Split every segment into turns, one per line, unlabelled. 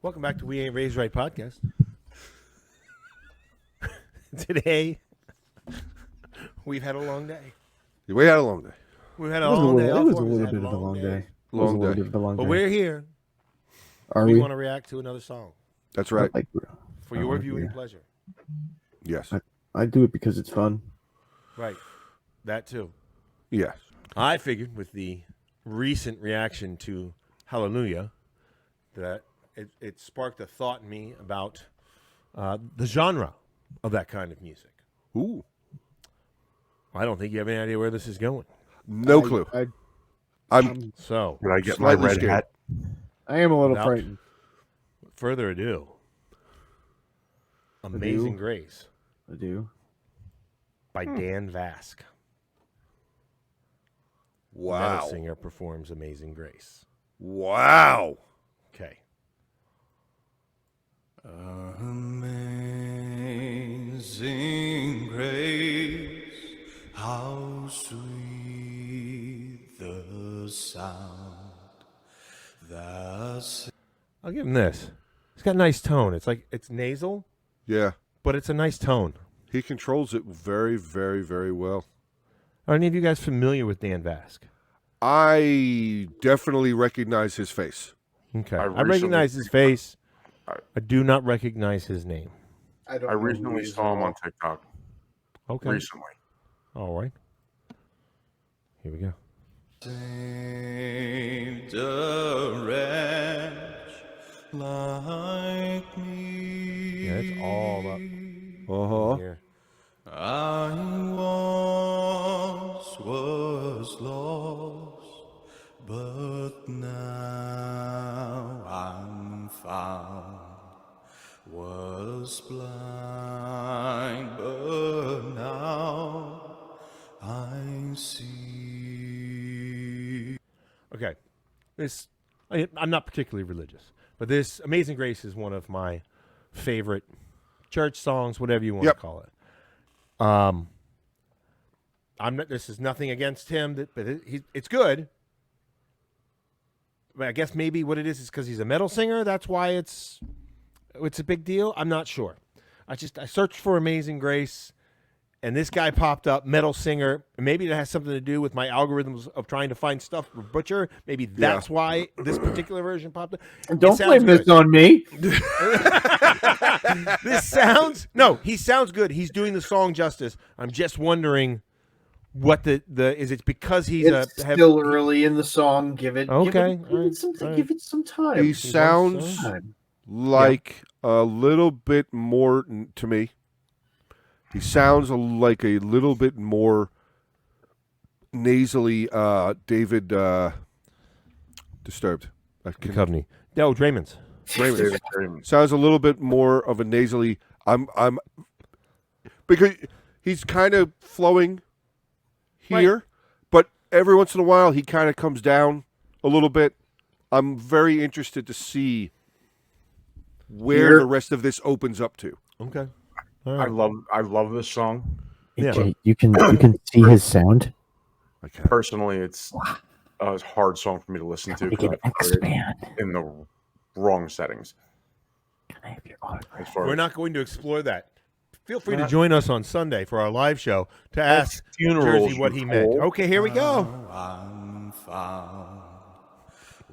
Welcome back to We Ain't Raised Right podcast. Today, we've had a long day.
We had a long day.
We've had a long day.
It was a little bit of a long day.
But we're here.
Are
we
we?
want to react to another song
That's right.
for your viewing pleasure.
Yes.
I do it because it's fun.
Right. That too.
Yes.
I figured with the recent reaction to Hallelujah that it sparked a thought in me about the genre of that kind of music.
Ooh.
I don't think you have any idea where this is going.
No clue. I'm
So,
Did I get my
slightly
red
scared.
hat?
I am a little
Without
frightened.
further ado, Amazing Grace
I do.
by Dan Vasc.
Wow.
Metal singer performs Amazing Grace.
Wow.
Okay.
Amazing grace, how sweet the sound that
I'll give him this. It's got a nice tone. It's like it's nasal,
Yeah.
but it's a nice tone.
He controls it very, very, very well.
Are any of you guys familiar with Dan Vasc?
I definitely recognize his face.
Okay.
I
I recognize his face.
I-
I do not recognize his name.
I recently saw him on TikTok.
Okay.
Recently.
All right. Here we go.
saved a wretch like me.
Yeah, it's all up
Uh-huh.
here.
I once was lost, but now I'm found. Was blind, but now I see.
Okay. I'm not particularly religious, but this Amazing Grace is one of my favorite church songs, whatever you want
Yep.
to call it. This is nothing against him, but it's good. But I guess maybe what it is because he's a metal singer. That's why it's a big deal. I'm not sure. I searched for Amazing Grace, and this guy popped up, metal singer. Maybe it has something to do with my algorithms of trying to find stuff for Butcher. Maybe that's why this particular version popped up.
Don't blame this on me.
He sounds good. He's doing the song justice. I'm just wondering what is it because he's
Still early in the song. Give it some time.
He sounds like a little bit more to me. He sounds like a little bit more nasally David Disturbed.
Duchovny. No, Draymond's.
Raymond. Sounds a little bit more of a nasally. I'm because he's kind of flowing here, but every once in a while he kind of comes down a little bit. I'm very interested to see where the rest of this opens up to.
Okay.
I love this song.
Yeah.
Okay, you can see his sound.
Personally, it's a hard song for me to listen to because I've heard it in the wrong settings.
We're not going to explore that. Feel free to join us on Sunday for our live show to ask Jersey what he meant. Okay, here we go.
I'm found.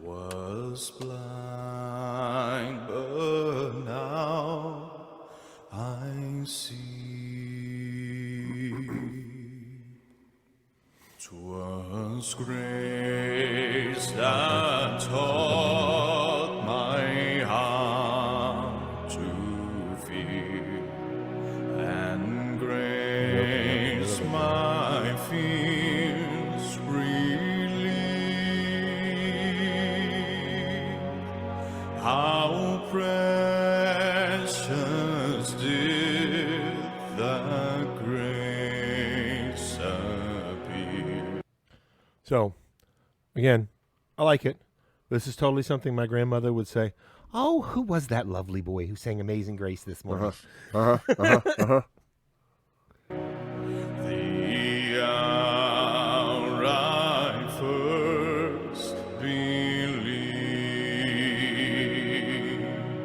Was blind, but now I see. 'Twas grace that taught my heart to fear, and grace my fears relieved. How precious did that grace appear.
So, again, I like it. This is totally something my grandmother would say. Oh, who was that lovely boy who sang Amazing Grace this morning?
The hour I first believed,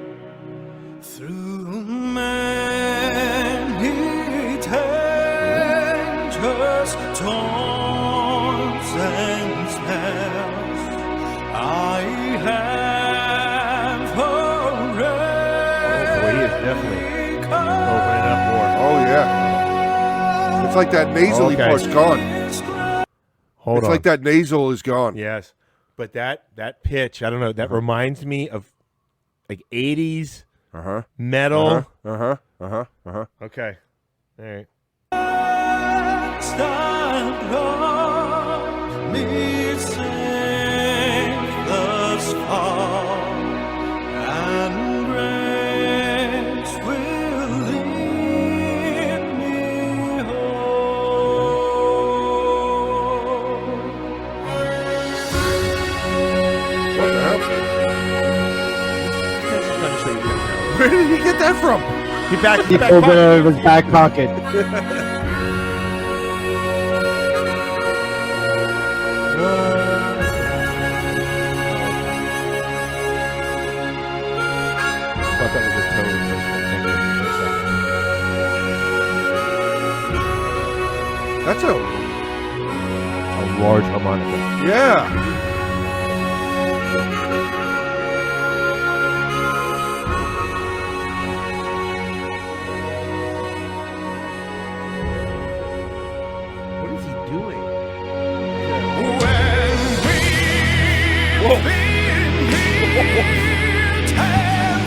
definitely open it up more.
Oh yeah. It's like that nasally part's gone.
Hold
it's
on.
like that nasal is gone.
Yes, but that pitch, I don't know. That reminds me of like 80s metal. Okay, all right.
Where did he get that from?
He
pulled it out of his back pocket.
Thought that was a totally
That's
a large harmonica.
Yeah.
What is he doing?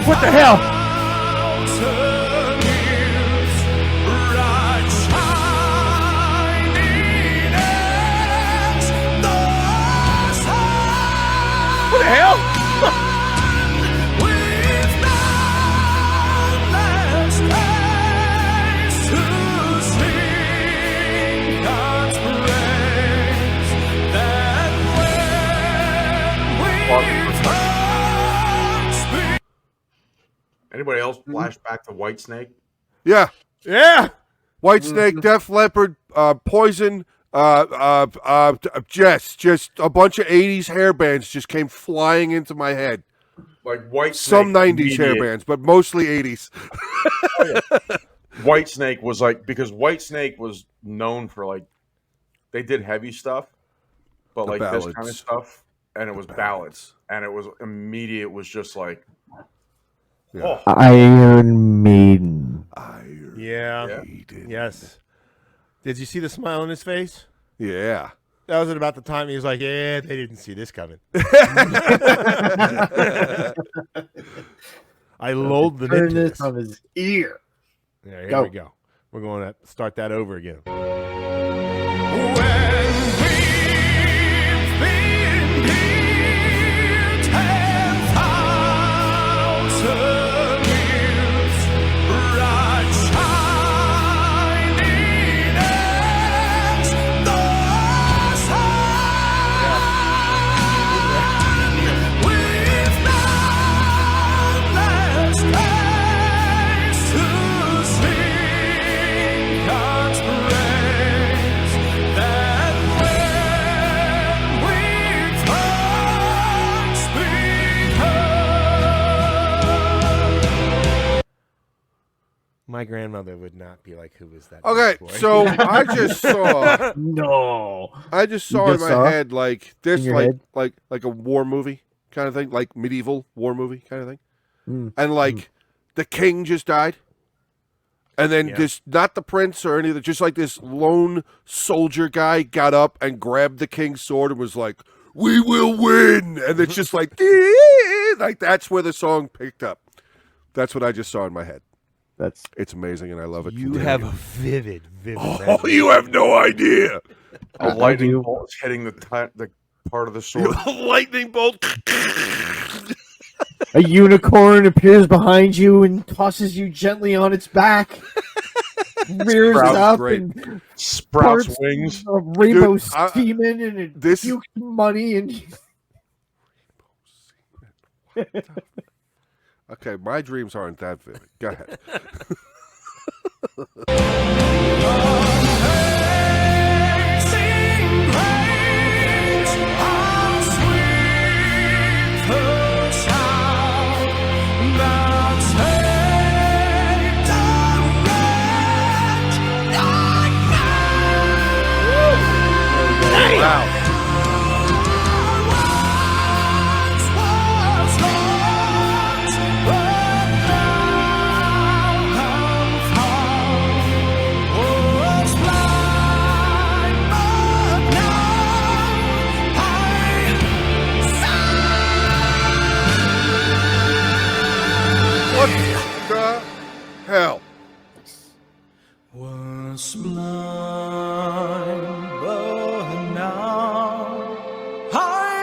What the hell?
What the hell?
Anybody else flash back to Whitesnake?
Yeah.
Yeah.
Whitesnake, Def Leppard, Poison, just a bunch of 80s hair bands just came flying into my head.
Like Whitesnake.
Some 90s hair bands, but mostly 80s.
Whitesnake was like, because Whitesnake was known for like, they did heavy stuff, but like this kind of stuff, and it was ballads, and it was immediate, was just like,
yeah.
Iron Maiden.
Yeah. Yes. Did you see the smile on his face?
Yeah.
That was at about the time he was like, yeah, they didn't see this coming. I lulled them
Turn
into
this
this.
on his ear.
Yeah, here we go. We're going to start that over again. My grandmother would not be like, "Who was that?"
Okay,
boy?
so I just saw.
No.
I just saw in
just
my
saw?
head like this,
In your
like
head?
like a war movie kind of thing, like medieval war movie kind of thing,
Mm.
and like the king just died, and then this, not the prince or any of the, just like this lone soldier guy got up and grabbed the king's sword and was like, "We will win," and it's just like that's where the song picked up. That's what I just saw in my head. It's amazing, and I love it.
You have a vivid.
Oh, you have no idea.
A lightning bolt is hitting the part of the sword.
Lightning bolt.
A unicorn appears behind you and tosses you gently on its back. Rears up and
sprouts wings.
A rainbow
Dude,
semen and it pukes money and.
Okay, my dreams aren't that vivid. Go ahead. Wow. hell.
Was blind, but now I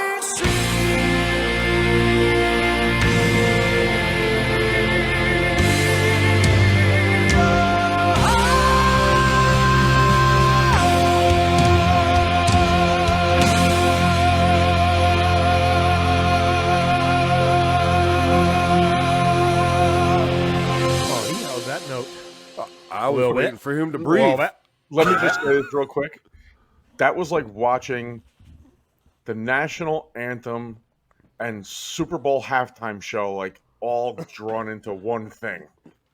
I was waiting for him to breathe.
Let me just say this real quick. That was like watching the national anthem and Super Bowl halftime show, like all drawn into one thing.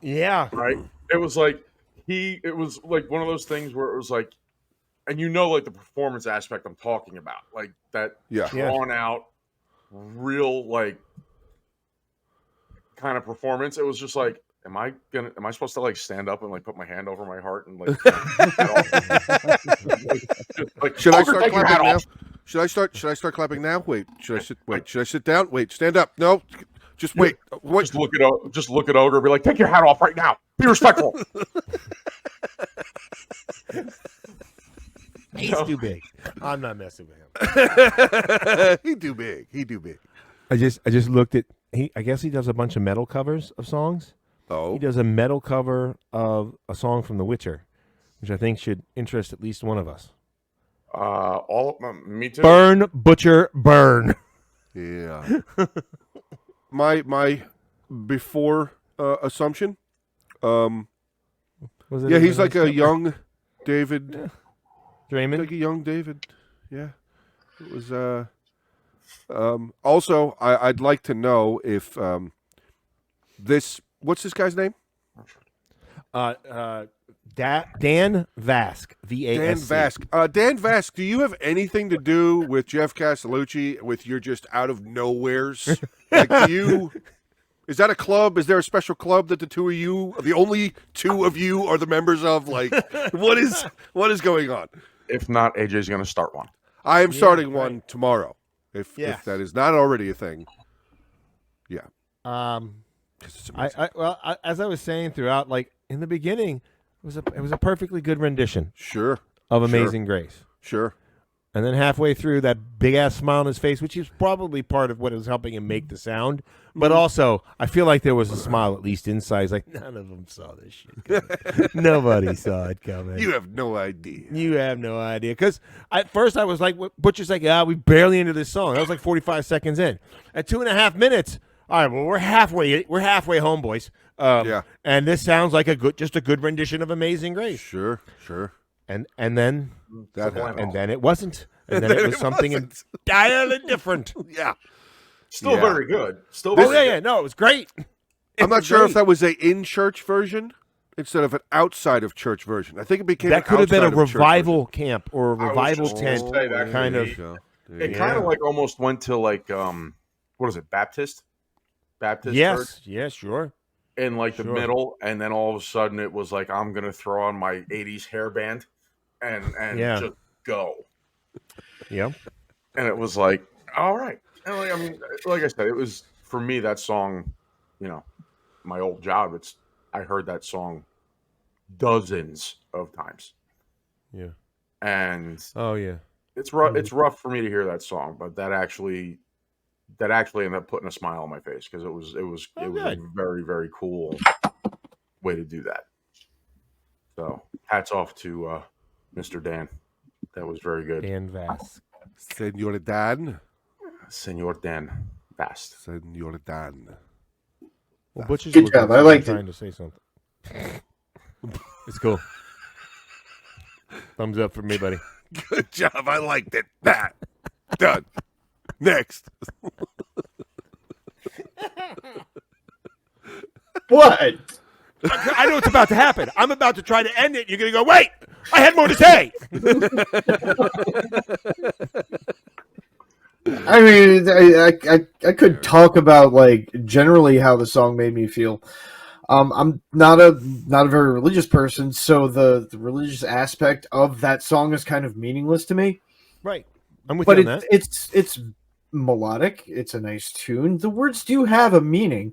Yeah.
Right? It was like it was like one of those things where it was like, and like the performance aspect I'm talking about, like that drawn out, real like kind of performance. It was just like, am I supposed to like stand up and like put my hand over my heart and like,
should I start clapping now? Should I start clapping now? Wait, should I sit down? Wait, stand up. No, just wait.
Just look at Ogre and be like, take your hat off right now. Be respectful.
He's too big. I'm not messing with him.
He too big.
I just looked at I guess he does a bunch of metal covers of songs.
Oh.
He does a metal cover of a song from The Witcher, which I think should interest at least one of us.
Me too.
Burn, Butcher, Burn.
Yeah. my before assumption. He's like a young David.
Draymond.
Like a young David. Yeah. It was also I'd like to know if what's this guy's name?
Dan Vasc, V-A-S-C.
Dan Vasc. Dan Vasc, do you have anything to do with Jeff Castellucci with your just out of nowheres? Like, is that a club? Is there a special club that the only two of you are the members of? Like, what is going on?
If not, AJ's going to start one.
I am starting one tomorrow. If that is not already a thing. Yeah.
As I was saying throughout, like in the beginning, it was a perfectly good rendition.
Sure.
Of Amazing Grace.
Sure.
And then halfway through, that big ass smile on his face, which is probably part of what was helping him make the sound. But also, I feel like there was a smile at least inside. He's like, none of them saw this shit coming. Nobody saw it coming.
You have no idea.
Because at first I was like, Butcher's like, we barely into this song. That was like 45 seconds in. At 2.5 minutes, all right, well, we're halfway home, boys. And this sounds like a good rendition of Amazing Grace.
Sure.
And then
that happened.
And then it wasn't. And then it was something entirely different.
Yeah.
Still very good.
No, it was great.
I'm not sure if that was a in-church version instead of an outside of church version. I think it became
that could have been a revival camp or a revival tent kind of.
It kind of like almost went to like what is it, Baptist
yes,
church?
Yeah, sure.
In like the middle, and then all of a sudden it was like, I'm gonna throw on my 80s hairband and just go.
Yeah.
And it was like, all right. And I mean, like I said, it was for me that song, my old job. I heard that song dozens of times.
Yeah.
And
it's
rough. It's rough for me to hear that song, but that actually ended up putting a smile on my face because it was a very, very cool way to do that. So hats off to Mr. Dan. That was very good.
Dan Vasc.
Senor Dan
Vasc.
Senor Dan.
Well, Butch is
good job. I liked
trying to say something. It's cool. Thumbs up for me, buddy.
Good job. I liked it. That. Done. Next.
What?
I know what's about to happen. I'm about to try to end it. You're going to go, wait, I had more to say.
I mean, I could talk about like generally how the song made me feel. I'm not a very religious person, so the religious aspect of that song is kind of meaningless to me.
Right. I'm with you on that.
It's melodic. It's a nice tune. The words do have a meaning.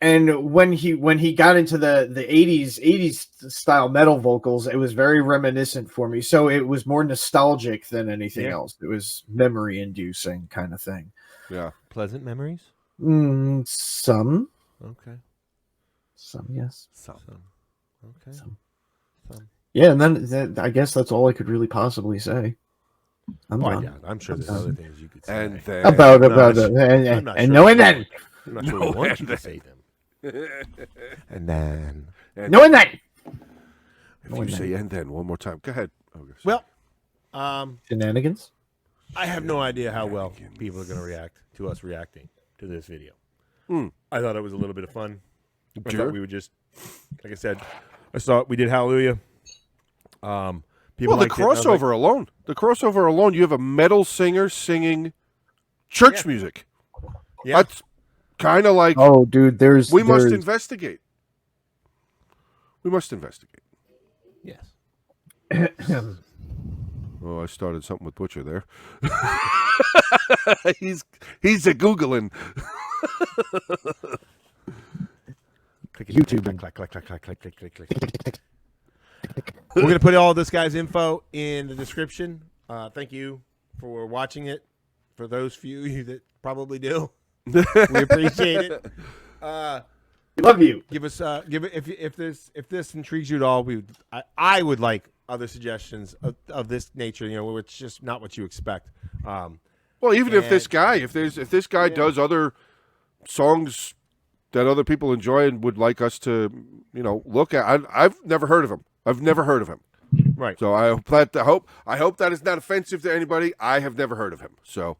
And when he got into the 80s style metal vocals, it was very reminiscent for me. So it was more nostalgic than anything else. It was memory inducing kind of thing.
Yeah.
Pleasant memories?
Some.
Okay.
Some, yes.
Some. Okay.
Some.
Some.
Yeah, and then I guess that's all I could really possibly say. I'm done.
I'm sure there's other things you could say.
And then,
about it.
I'm not
And
sure
no, and then.
I'm not sure we want you to say them. And then.
No, and then.
If you say and then one more time, go ahead.
Well,
Shenanigans?
I have no idea how well people are going to react to us reacting to this video. I thought it was a little bit of fun. I thought we would just, like I said, we did Hallelujah. People
the crossover alone. The crossover alone, you have a metal singer singing church music.
Yeah.
That's kind of like,
oh, dude,
we must investigate. We must investigate.
Yes.
Oh, I started something with Butcher there. he's a Googling.
YouTube. Click. We're going to put all this guy's info in the description. Thank you for watching it. For those few that probably do, we appreciate it.
Love you.
Give us if this intrigues you at all, I would like other suggestions of this nature. You know, where it's just not what you expect.
Well, even if this guy does other songs that other people enjoy and would like us to, look at, I've never heard of him.
Right.
So I hope that is not offensive to anybody. I have never heard of him. So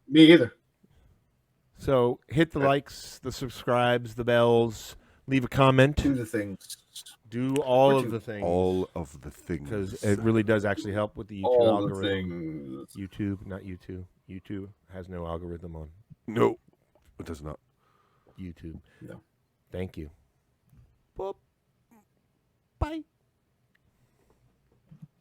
me either.
So hit the likes, the subscribes, the bells, leave a comment.
Do the things.
Do all of the things.
All of the things.
Because it really does actually help with the YouTube
all
algorithm. YouTube, not YouTube. YouTube has no algorithm on.
No, it does not.
YouTube.
No.
Thank you. Well, bye.